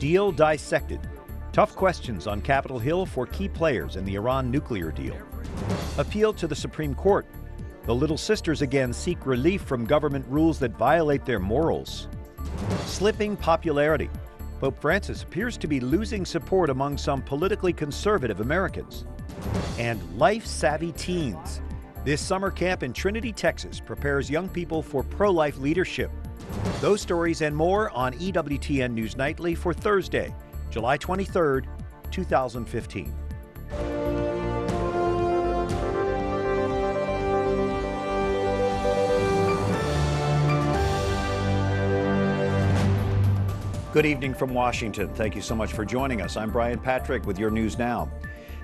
Deal dissected. Tough questions on Capitol Hill for key players in the Iran nuclear deal. Appeal to the Supreme Court. The Little Sisters again seek relief from government rules that violate their morals. Slipping popularity. Pope Francis appears to be losing support among some politically conservative Americans. And life-savvy teens. This summer camp in Trinity, Texas prepares young people for pro-life leadership. Those stories and more on EWTN News Nightly for Thursday, July 23rd, 2015. Good evening from Washington. Thank you so much for joining us. I'm Brian Patrick with your news now.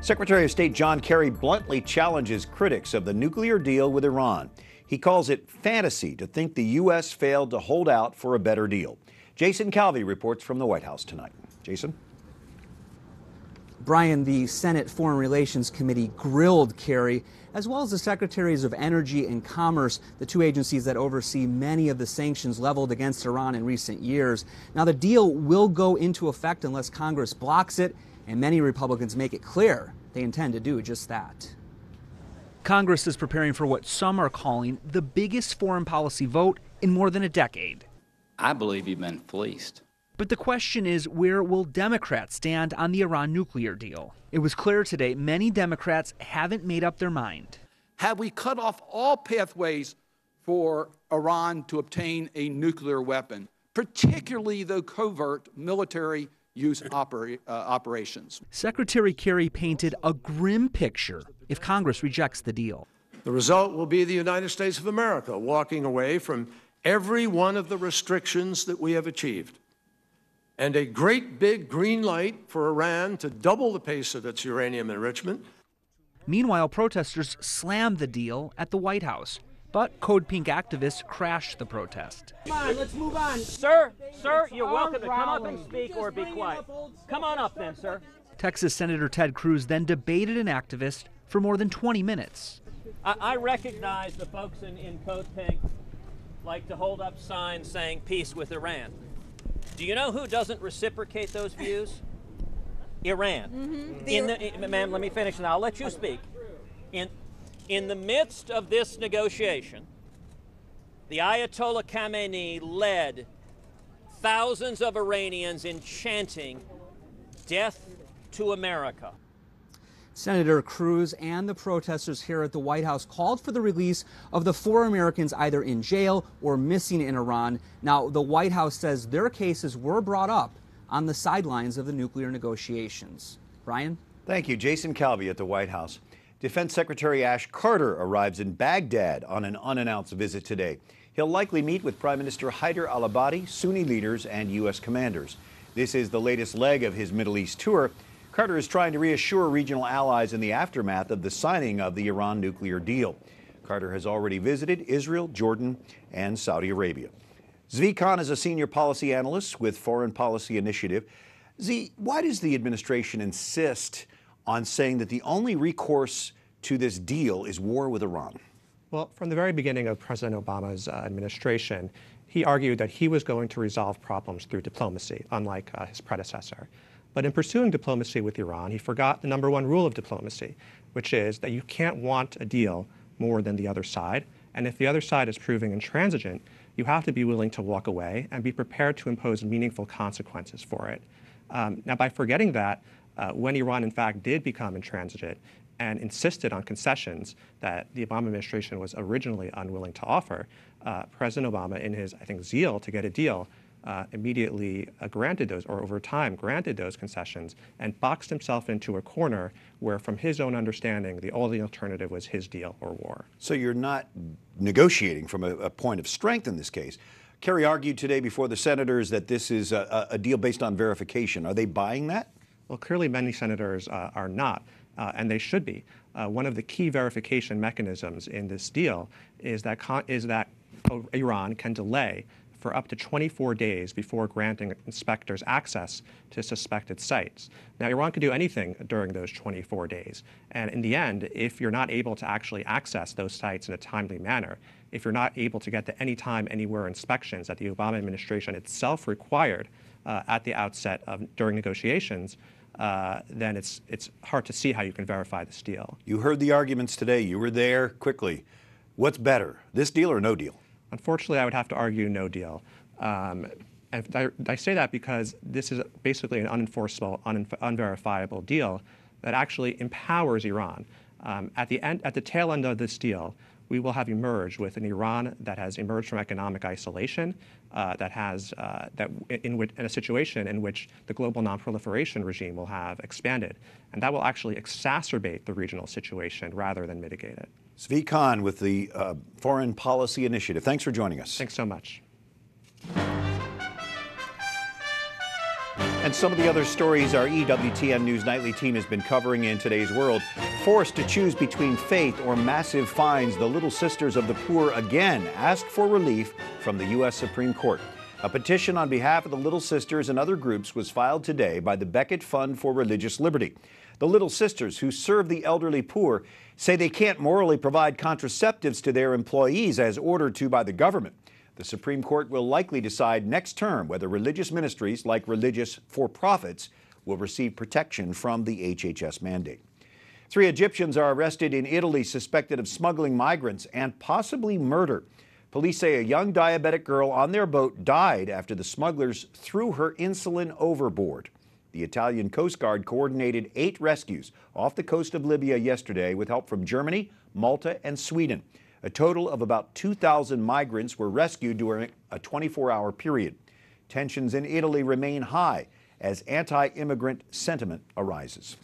Secretary of State John Kerry bluntly challenges critics of the nuclear deal with Iran. He calls it fantasy to think the U.S. failed to hold out for a better deal. Jason Calvi reports from the White House tonight. Jason? Brian, the Senate Foreign Relations Committee grilled Kerry, as well as the Secretaries of Energy and Commerce, the two agencies that oversee many of the sanctions leveled against Iran in recent years. Now, the deal will go into effect unless Congress blocks it, and many Republicans make it clear they intend to do just that. Congress is preparing for what some are calling the biggest foreign policy vote in more than a decade. I believe you've been fleeced. But the question is, where will Democrats stand on the Iran nuclear deal? It was clear today many Democrats haven't made up their mind. Have we cut off all pathways for Iran to obtain a nuclear weapon, particularly the covert military use operations? Secretary Kerry painted a grim picture if Congress rejects the deal. The result will be the United States of America walking away from every one of the restrictions that we have achieved, and a great big green light for Iran to double the pace of its uranium enrichment. Meanwhile, protesters slammed the deal at the White House, but Code Pink activists crashed the protest. Come on, let's move on. Sir, you're welcome to come up and speak or be quiet. Come on up then, sir. Texas Senator Ted Cruz then debated an activist for more than 20 minutes. I recognize the folks in Code Pink like to hold up signs saying peace with Iran. Do you know who doesn't reciprocate those views? Iran. Ma'am, let me finish and I'll let you speak. In the midst of this negotiation, the Ayatollah Khamenei led thousands of Iranians in chanting, "Death to America." Senator Cruz and the protesters here at the White House called for the release of the 4 Americans either in jail or missing in Iran. Now, the White House says their cases were brought up on the sidelines of the nuclear negotiations. Brian? Thank you. Jason Calvi at the White House. Defense Secretary Ash Carter arrives in Baghdad on an unannounced visit today. He'll likely meet with Prime Minister Haider al-Abadi, Sunni leaders, and U.S. commanders. This is the latest leg of his Middle East tour. Carter is trying to reassure regional allies in the aftermath of the signing of the Iran nuclear deal. Carter has already visited Israel, Jordan, and Saudi Arabia. Tzvi Kahn is a senior policy analyst with Foreign Policy Initiative. Tzvi, why does the administration insist on saying that the only recourse to this deal is war with Iran? Well, from the very beginning of President Obama's administration, he argued that he was going to resolve problems through diplomacy, unlike his predecessor. But in pursuing diplomacy with Iran, he forgot the number one rule of diplomacy, which is that you can't want a deal more than the other side. And if the other side is proving intransigent, you have to be willing to walk away and be prepared to impose meaningful consequences for it. Now, by forgetting that, when Iran, in fact, did become intransigent and insisted on concessions that the Obama administration was originally unwilling to offer, President Obama, in his, I think, zeal to get a deal, immediately granted those, or over time granted those concessions, and boxed himself into a corner where, from his own understanding, the only alternative was his deal or war. So you're not negotiating from a point of strength in this case. Kerry argued today before the senators that this is a deal based on verification. Are they buying that? Well, clearly many senators are not, and they should be. One of the key verification mechanisms in this deal is that Iran can delay for up to 24 days before granting inspectors access to suspected sites. Now, Iran can do anything during those 24 days. And in the end, if you're not able to actually access those sites in a timely manner, if you're not able to get to any time, anywhere inspections that the Obama administration itself required at the outset during negotiations, then it's hard to see how you can verify this deal. You heard the arguments today. You were there. Quickly. What's better, this deal or no deal? Unfortunately, I would have to argue no deal. And I say that because this is basically an unenforceable, unverifiable deal that actually empowers Iran. At the tail end of this deal, we will have emerged with an Iran that has emerged from economic isolation, in a situation in which the global nonproliferation regime will have expanded, and that will actually exacerbate the regional situation rather than mitigate it. Tzvi Kahn with the Foreign Policy Initiative. Thanks for joining us. Thanks so much. And some of the other stories our EWTN News Nightly team has been covering in today's world. Forced to choose between faith or massive fines, the Little Sisters of the Poor again asked for relief from the U.S. Supreme Court. A petition on behalf of the Little Sisters and other groups was filed today by the Becket Fund for Religious Liberty. The Little Sisters, who serve the elderly poor, say they can't morally provide contraceptives to their employees as ordered to by the government. The Supreme Court will likely decide next term whether religious ministries like religious for-profits will receive protection from the HHS mandate. 3 Egyptians are arrested in Italy suspected of smuggling migrants and possibly murder. Police say a young diabetic girl on their boat died after the smugglers threw her insulin overboard. The Italian Coast Guard coordinated 8 rescues off the coast of Libya yesterday with help from Germany, Malta, and Sweden. A total of about 2,000 migrants were rescued during a 24-hour period. Tensions in Italy remain high as anti-immigrant sentiment arises.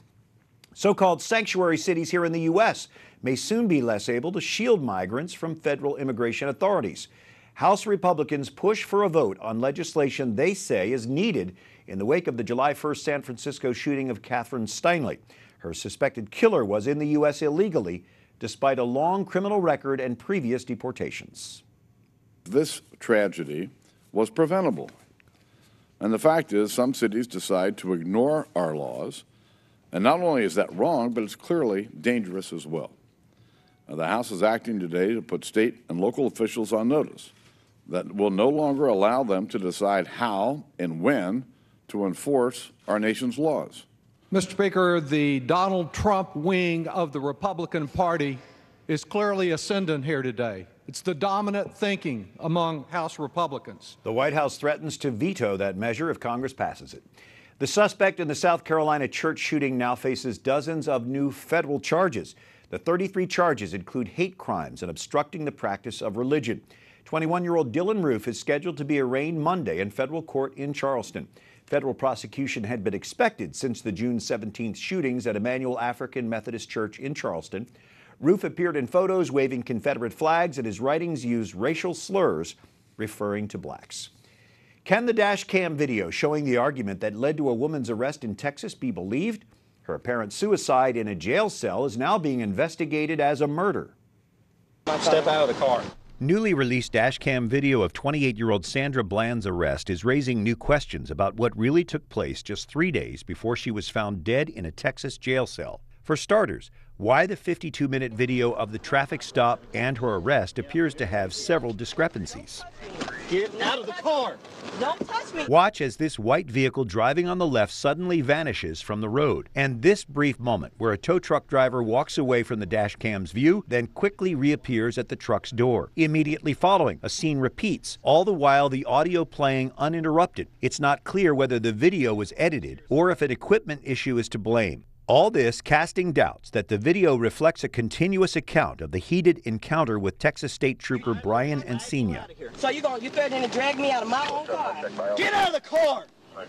So-called sanctuary cities here in the U.S. may soon be less able to shield migrants from federal immigration authorities. House Republicans push for a vote on legislation they say is needed in the wake of the July 1st San Francisco shooting of Catherine Steinle. Her suspected killer was in the U.S. illegally, despite a long criminal record and previous deportations. This tragedy was preventable. And the fact is, some cities decide to ignore our laws. And not only is that wrong, but it's clearly dangerous as well. The House is acting today to put state and local officials on notice that will no longer allow them to decide how and when to enforce our nation's laws. Mr. Speaker, the Donald Trump wing of the Republican Party is clearly ascendant here today. It's the dominant thinking among House Republicans. The White House threatens to veto that measure if Congress passes it. The suspect in the South Carolina church shooting now faces dozens of new federal charges. The 33 charges include hate crimes and obstructing the practice of religion. 21-year-old Dylan Roof is scheduled to be arraigned Monday in federal court in Charleston. Federal prosecution had been expected since the June 17th shootings at Emmanuel African Methodist Church in Charleston. Roof appeared in photos waving Confederate flags, and his writings used racial slurs referring to blacks. Can the dash cam video showing the argument that led to a woman's arrest in Texas be believed? Her apparent suicide in a jail cell is now being investigated as a murder. Step out of the car. Newly released dashcam video of 28-year-old Sandra Bland's arrest is raising new questions about what really took place just 3 days before she was found dead in a Texas jail cell. For starters, why the 52-minute video of the traffic stop and her arrest appears to have several discrepancies. Get out of the car! Don't touch me! Watch as this white vehicle driving on the left suddenly vanishes from the road. And this brief moment where a tow truck driver walks away from the dash cam's view, then quickly reappears at the truck's door. Immediately following, a scene repeats, all the while the audio playing uninterrupted. It's not clear whether the video was edited or if an equipment issue is to blame. All this casting doubts that the video reflects a continuous account of the heated encounter with Texas State Trooper Brian Encina. So you threatening to drag me out of my own car? Get out of the car!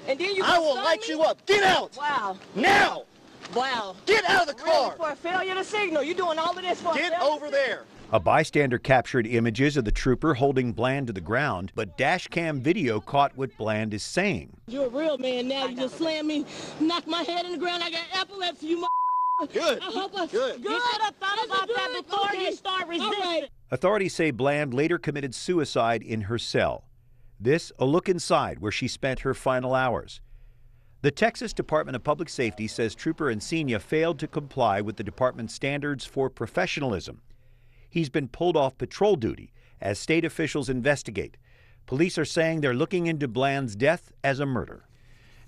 And then I will light you up. Get out! Wow. Now! Wow. Get out of the car! Really, for a failure to signal. You're doing all of this for Get a failure over there! A bystander captured images of the trooper holding Bland to the ground, but dash cam video caught what Bland is saying. You're a real man now. You just slammed me, knocked my head in the ground. I got epilepsy, you Good. Good. You should have thought about that before you start resisting. Right. Authorities say Bland later committed suicide in her cell. This, a look inside where she spent her final hours. The Texas Department of Public Safety says Trooper Encina failed to comply with the department's standards for professionalism. He's been pulled off patrol duty as state officials investigate. Police are saying they're looking into Bland's death as a murder.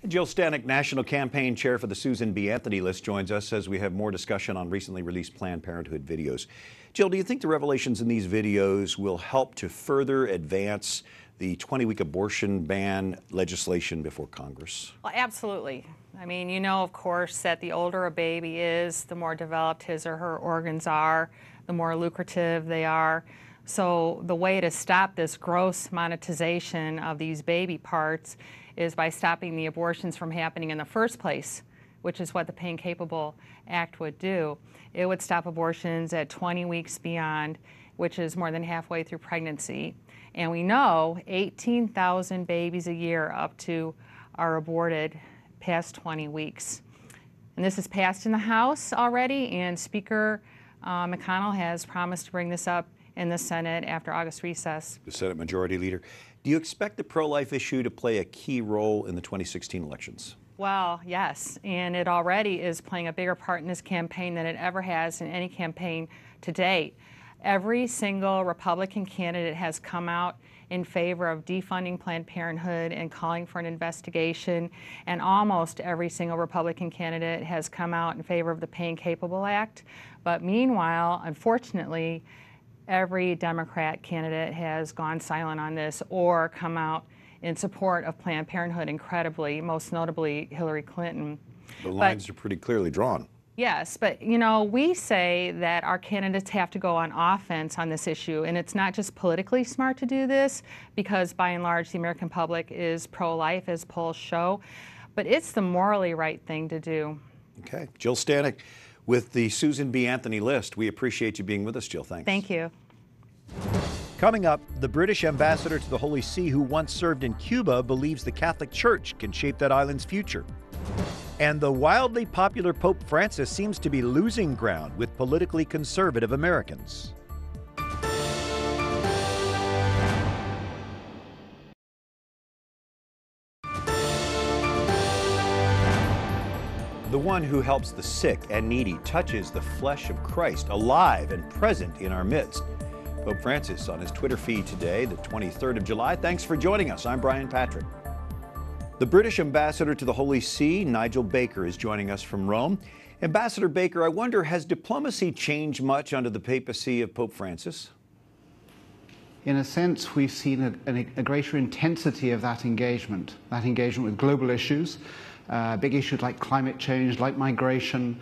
And Jill Stanek, National Campaign Chair for the Susan B. Anthony list, joins us as we have more discussion on recently released Planned Parenthood videos. Jill, do you think the revelations in these videos will help to further advance the 20-week abortion ban legislation before Congress? Well, absolutely. I mean, you know, of course, that the older a baby is, the more developed his or her organs are, the more lucrative they are. So the way to stop this gross monetization of these baby parts is by stopping the abortions from happening in the first place, which is what the Pain Capable Act would do. It would stop abortions at 20 weeks beyond, which is more than halfway through pregnancy. And we know 18,000 babies a year up to are aborted past 20 weeks. And this is passed in the House already, and Speaker McConnell has promised to bring this up in the Senate after August recess. The Senate Majority Leader, do you expect the pro-life issue to play a key role in the 2016 elections? Well, yes, and it already is playing a bigger part in this campaign than it ever has in any campaign to date. Every single Republican candidate has come out in favor of defunding Planned Parenthood and calling for an investigation, and almost every single Republican candidate has come out in favor of the Pain Capable Act. But meanwhile, unfortunately, every Democrat candidate has gone silent on this or come out in support of Planned Parenthood, incredibly, most notably Hillary Clinton. The lines are pretty clearly drawn. Yes, but you know, we say that our candidates have to go on offense on this issue, and it's not just politically smart to do this, because by and large the American public is pro-life, as polls show, but it's the morally right thing to do. Okay. Jill Stanek with the Susan B. Anthony list. We appreciate you being with us, Jill. Thanks. Thank you. Coming up, the British ambassador to the Holy See who once served in Cuba believes the Catholic Church can shape that island's future. And the wildly popular Pope Francis seems to be losing ground with politically conservative Americans. The one who helps the sick and needy touches the flesh of Christ, alive and present in our midst. Pope Francis on his Twitter feed today, the 23rd of July. Thanks for joining us. I'm Brian Patrick. The British ambassador to the Holy See, Nigel Baker, is joining us from Rome. Ambassador Baker, I wonder, has diplomacy changed much under the papacy of Pope Francis? In a sense, we've seen a greater intensity of that engagement with global issues, big issues like climate change, like migration,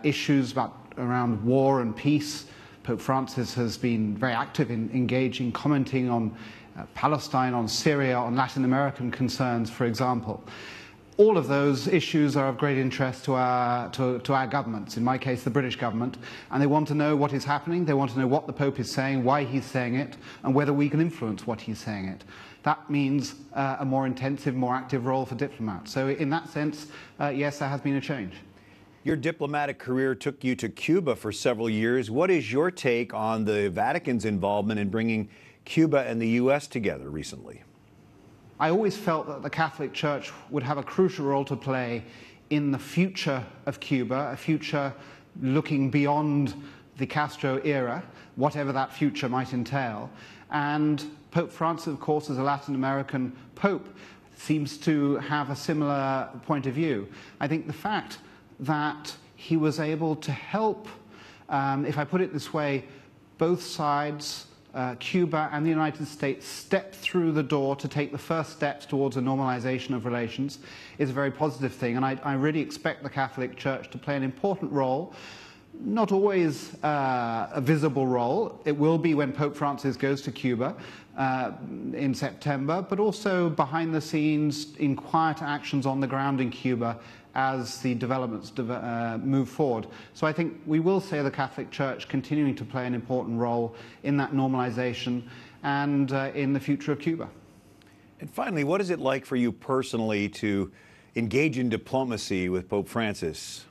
issues around war and peace. Pope Francis has been very active in engaging, commenting on Palestine, on Syria, on Latin American concerns, for example. All of those issues are of great interest to our governments, in my case the British government, and they want to know what is happening, they want to know what the Pope is saying, why he's saying it, and whether we can influence what he's saying it. That means a more intensive, more active role for diplomats. So in that sense, yes, there has been a change. Your diplomatic career took you to Cuba for several years. What is your take on the Vatican's involvement in bringing Cuba and the U.S. together recently? I always felt that the Catholic Church would have a crucial role to play in the future of Cuba, a future looking beyond the Castro era, whatever that future might entail. And Pope Francis, of course, as a Latin American pope, seems to have a similar point of view. I think the fact that he was able to help, if I put it this way, both sides, Cuba and the United States, step through the door to take the first steps towards a normalization of relations is a very positive thing. And I really expect the Catholic Church to play an important role, not always a visible role. It will be when Pope Francis goes to Cuba in September, but also behind the scenes in quiet actions on the ground in Cuba as the developments move forward. So I think we will see the Catholic Church continuing to play an important role in that normalization and in the future of Cuba. And finally, what is it like for you personally to engage in diplomacy with Pope Francis?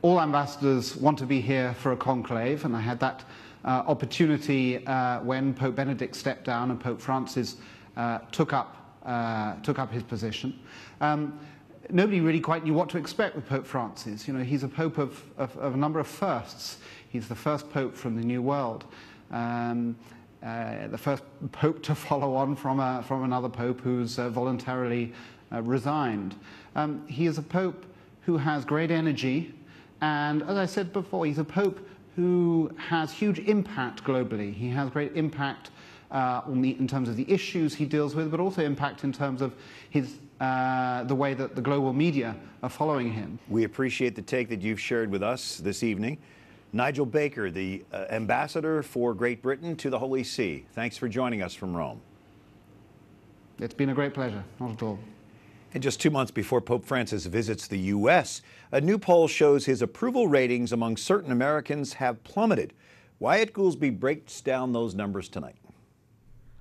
All ambassadors want to be here for a conclave, and I had that opportunity when Pope Benedict stepped down and Pope Francis took up his position. Nobody really quite knew what to expect with Pope Francis. You know, he's a pope of a number of firsts. He's the first pope from the New World. the first pope to follow on from another pope who's voluntarily resigned. He is a pope who has great energy, and as I said before, he's a pope who has huge impact globally. He has great impact in terms of the issues he deals with, but also impact in terms of his the way that the global media are following him. We appreciate the take that you've shared with us this evening. Nigel Baker, the ambassador for Great Britain to the Holy See, thanks for joining us from Rome. It's been a great pleasure, not at all. And just 2 months before Pope Francis visits the U.S., a new poll shows his approval ratings among certain Americans have plummeted. Wyatt Goolsby breaks down those numbers tonight.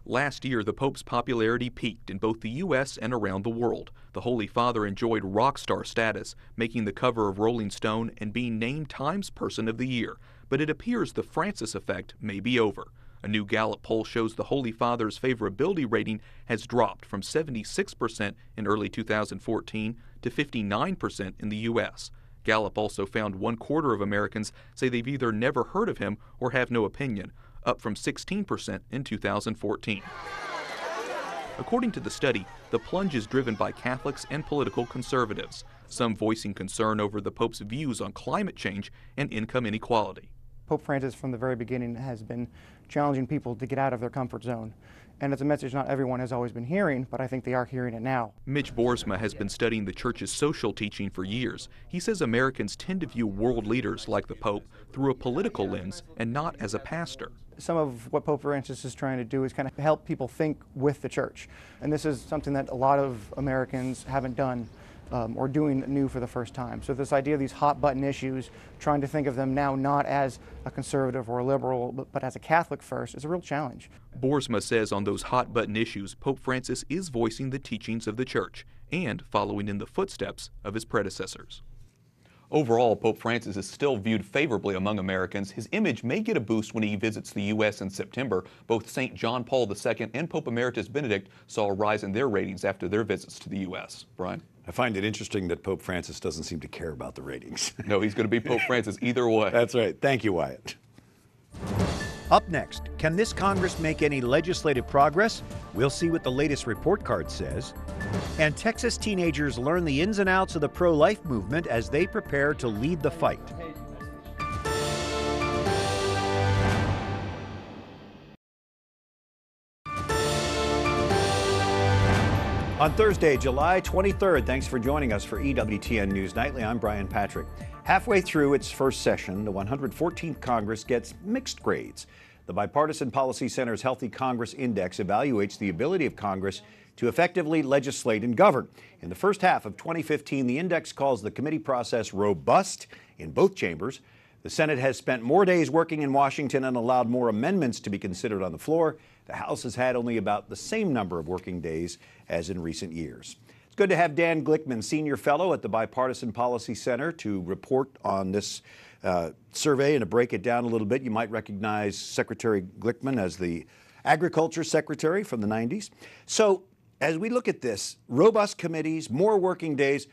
Last year, the Pope's popularity peaked in both the U.S. and around the world. The Holy Father enjoyed rock star status, making the cover of Rolling Stone and being named Times Person of the Year. But it appears the Francis effect may be over. A new Gallup poll shows the Holy Father's favorability rating has dropped from 76% in early 2014 to 59% in the U.S. Gallup also found 1/4 of Americans say they've either never heard of him or have no opinion, up from 16% in 2014. According to the study, the plunge is driven by Catholics and political conservatives, some voicing concern over the Pope's views on climate change and income inequality. Pope Francis from the very beginning has been challenging people to get out of their comfort zone. And it's a message not everyone has always been hearing, but I think they are hearing it now. Mitch Boersma has been studying the Church's social teaching for years. He says Americans tend to view world leaders like the Pope through a political lens and not as a pastor. Some of what Pope Francis is trying to do is kind of help people think with the Church. And this is something that a lot of Americans haven't done or doing new for the first time. So this idea of these hot button issues, trying to think of them now not as a conservative or a liberal, but as a Catholic first, is a real challenge. Boersma says on those hot button issues, Pope Francis is voicing the teachings of the Church and following in the footsteps of his predecessors. Overall, Pope Francis is still viewed favorably among Americans. His image may get a boost when he visits the U.S. in September. Both St. John Paul II and Pope Emeritus Benedict saw a rise in their ratings after their visits to the U.S. Brian? I find it interesting that Pope Francis doesn't seem to care about the ratings. No, he's going to be Pope Francis either way. That's right. Thank you, Wyatt. Up next, can this Congress make any legislative progress? We'll see what the latest report card says. And Texas teenagers learn the ins and outs of the pro-life movement as they prepare to lead the fight. On Thursday, July 23rd, thanks for joining us for EWTN News Nightly. I'm Brian Patrick. Halfway through its first session, the 114th Congress gets mixed grades. The Bipartisan Policy Center's Healthy Congress Index evaluates the ability of Congress to effectively legislate and govern. In the first half of 2015, the index calls the committee process robust in both chambers. The Senate has spent more days working in Washington and allowed more amendments to be considered on the floor. The House has had only about the same number of working days as in recent years. It's good to have Dan Glickman, Senior Fellow at the Bipartisan Policy Center, to report on this survey and to break it down a little bit. You might recognize Secretary Glickman as the Agriculture Secretary from the 90s. So as we look at this, robust committees, more working days,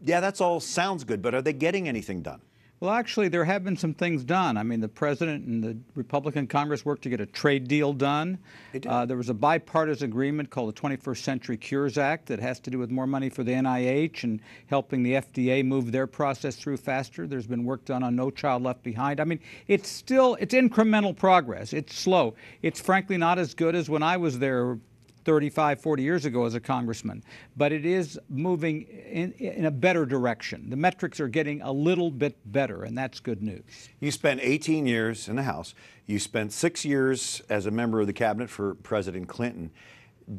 yeah, that's all sounds good, but are they getting anything done? Well, actually, there have been some things done. I mean, the President and the Republican Congress worked to get a trade deal done. There was a bipartisan agreement called the 21st Century Cures Act that has to do with more money for the NIH and helping the FDA move their process through faster. There's been work done on No Child Left Behind. I mean, it's incremental progress. It's slow. It's frankly not as good as when I was there 35, 40 years ago as a congressman, but it is moving in a better direction. The metrics are getting a little bit better, and that's good news. You spent 18 years in the House. You spent 6 years as a member of the cabinet for President Clinton.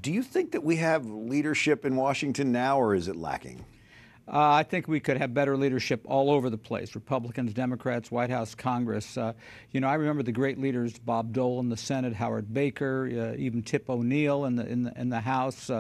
Do you think that we have leadership in Washington now, or is it lacking? I think we could have better leadership all over the place, Republicans, Democrats, White House, Congress. You know, I remember the great leaders, Bob Dole in the Senate, Howard Baker, even Tip O'Neill in the House.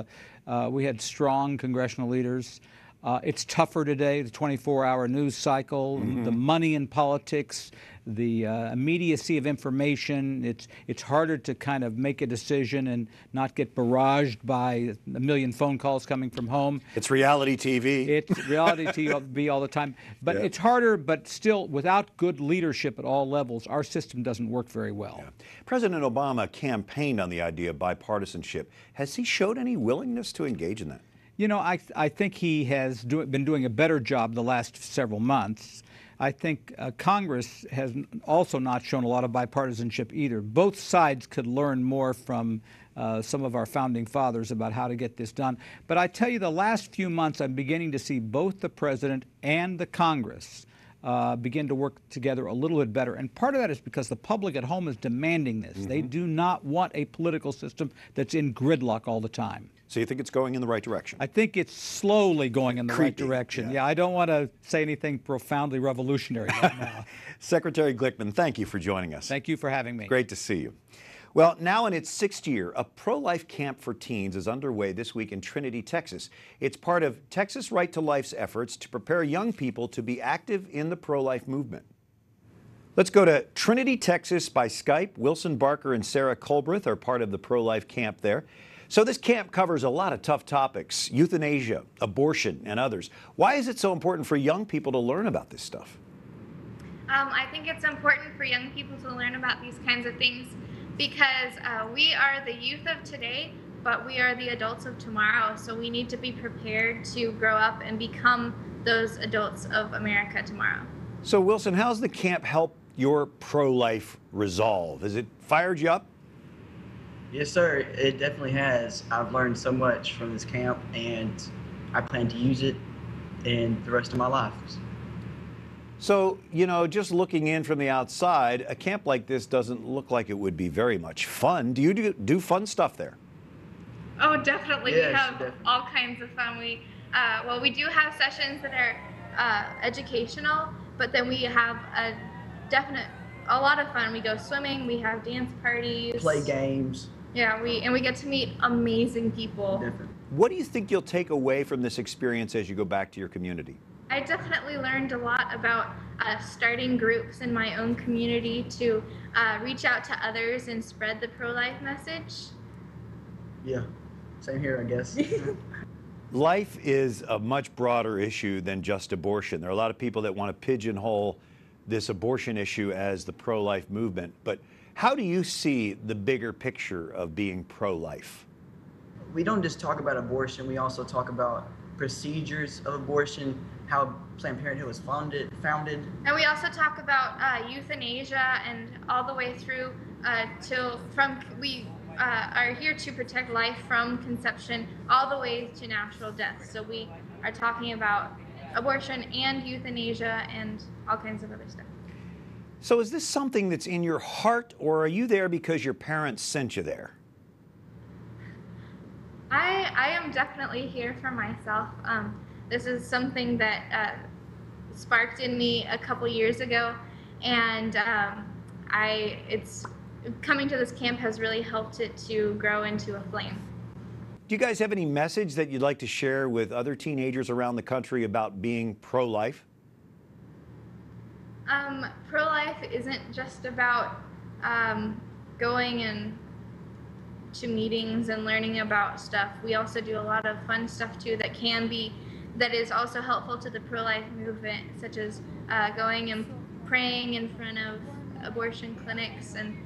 We had strong congressional leaders. It's tougher today, the 24-hour news cycle, the money in politics, the immediacy of information. It's harder to kind of make a decision and not get barraged by a million phone calls coming from home. It's reality TV. It's reality TV all the time. But it's harder, but still, without good leadership at all levels, our system doesn't work very well. Yeah. President Obama campaigned on the idea of bipartisanship. Has he showed any willingness to engage in that? You know, I think he has been doing a better job the last several months. I think Congress has also not shown a lot of bipartisanship either. Both sides could learn more from some of our founding fathers about how to get this done. But I tell you, the last few months, I'm beginning to see both the president and the Congress begin to work together a little bit better. And part of that is because the public at home is demanding this. They do not want a political system that's in gridlock all the time. So you think it's going in the right direction? I think it's slowly going in the right direction. Yeah, I don't want to say anything profoundly revolutionary right now. Secretary Glickman, thank you for joining us. Thank you for having me. Great to see you. Well, now in its 6th year, a pro-life camp for teens is underway this week in Trinity, Texas. It's part of Texas Right to Life's efforts to prepare young people to be active in the pro-life movement. Let's go to Trinity, Texas by Skype. Wilson Barker and Sarah Colbreth are part of the pro-life camp there. So this camp covers a lot of tough topics: euthanasia, abortion, and others. Why is it so important for young people to learn about this stuff? I think it's important for young people to learn about these kinds of things because we are the youth of today, but we are the adults of tomorrow. So we need to be prepared to grow up and become those adults of America tomorrow. So Wilson, how's the camp help your pro-life resolve? Has it fired you up? Yes, sir. It definitely has. I've learned so much from this camp, and I plan to use it in the rest of my life. So, you know, just looking in from the outside, a camp like this doesn't look like it would be very much fun. Do you do fun stuff there? Oh, definitely. Yes, we have definitely. all kinds of fun. Well, we do have sessions that are educational, but then we have a lot of fun. We go swimming, we have dance parties. Play games. Yeah, we get to meet amazing people. Different. What do you think you'll take away from this experience as you go back to your community? I definitely learned a lot about starting groups in my own community to reach out to others and spread the pro-life message. Yeah, same here, I guess. Life is a much broader issue than just abortion. There are a lot of people that want to pigeonhole this abortion issue as the pro-life movement, but how do you see the bigger picture of being pro-life? We don't just talk about abortion, we also talk about procedures of abortion, how Planned Parenthood was founded. And we also talk about euthanasia and all the way through we are here to protect life from conception all the way to natural death. So we are talking about abortion and euthanasia and all kinds of other stuff. So is this something that's in your heart, or are you there because your parents sent you there? I am definitely here for myself. This is something that sparked in me a couple years ago, and coming to this camp has really helped it to grow into a flame. Do you guys have any message that you'd like to share with other teenagers around the country about being pro-life? Pro-life isn't just about going to meetings and learning about stuff. We also do a lot of fun stuff too that is also helpful to the pro-life movement, such as going and praying in front of abortion clinics, and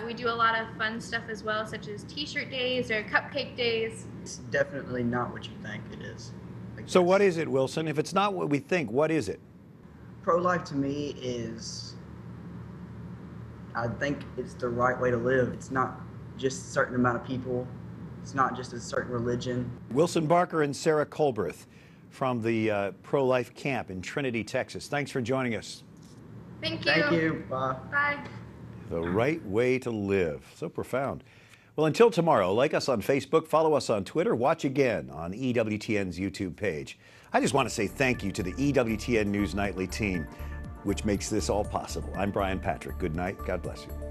we do a lot of fun stuff as well, such as t-shirt days or cupcake days. It's definitely not what you think it is. So what is it, Wilson? If it's not what we think, what is it? Pro-life to me is, I think it's the right way to live. It's not just a certain amount of people. It's not just a certain religion. Wilson Barker and Sarah Colbreth from the pro-life camp in Trinity, Texas. Thanks for joining us. Thank you. Thank you. Bye. Bye. The right way to live. So profound. Well, until tomorrow, like us on Facebook, follow us on Twitter, watch again on EWTN's YouTube page. I just want to say thank you to the EWTN News Nightly team, which makes this all possible. I'm Brian Patrick. Good night. God bless you.